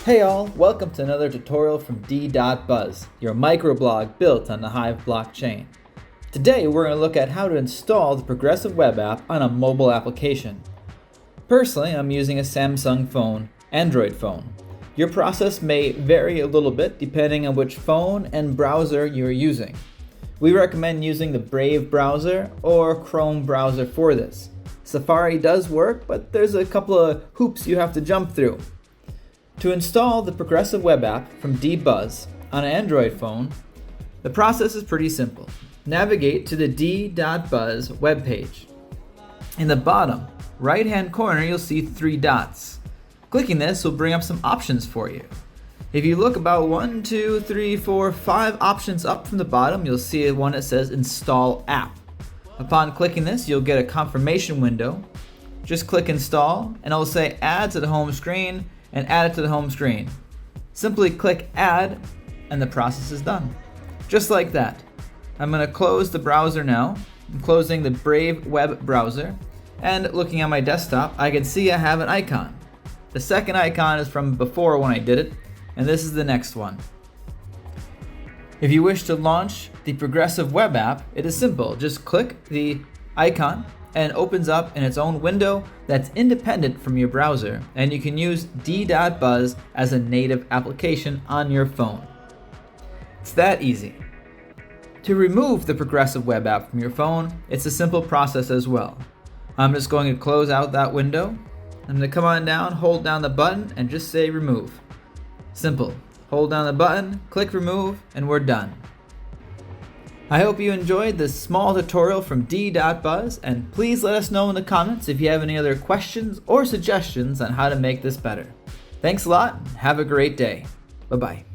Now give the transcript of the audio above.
Hey all, welcome to another tutorial from D.Buzz, your microblog built on the Hive blockchain. Today we're going to look at how to install the Progressive Web App on a mobile application. Personally, I'm using a Samsung phone, Android phone. Your process may vary a little bit depending on which phone and browser you're using. We recommend using the Brave browser or Chrome browser for this. Safari does work, but there's a couple of hoops you have to jump through. To install the Progressive Web App from D.Buzz on an Android phone, the process is pretty simple. Navigate to the D.Buzz webpage. In the bottom right-hand corner, you'll see 3 dots. Clicking this will bring up some options for you. If you look about 1, 2, 3, 4, 5 options up from the bottom, you'll see one that says Install App. Upon clicking this, you'll get a confirmation window. Just click Install, and it'll say Add to the home screen, and add it to the home screen. Simply click Add, and the process is done. Just like that. I'm going to close the browser now. I'm closing the Brave web browser, and looking at my desktop, I can see I have an icon. The second icon is from before when I did it, and this is the next one. If you wish to launch the Progressive Web App, it is simple. Just click the icon, and it opens up in its own window that's independent from your browser, and you can use D.Buzz as a native application on your phone. It's that easy. To remove the Progressive Web App from your phone, it's a simple process as well. I'm just going to close out that window. I'm going to come on down, hold down the button, and just say remove. Simple. Hold down the button, click remove, and we're done. I hope you enjoyed this small tutorial from D.Buzz, and please let us know in the comments if you have any other questions or suggestions on how to make this better. Thanks a lot, and have a great day. Bye-bye.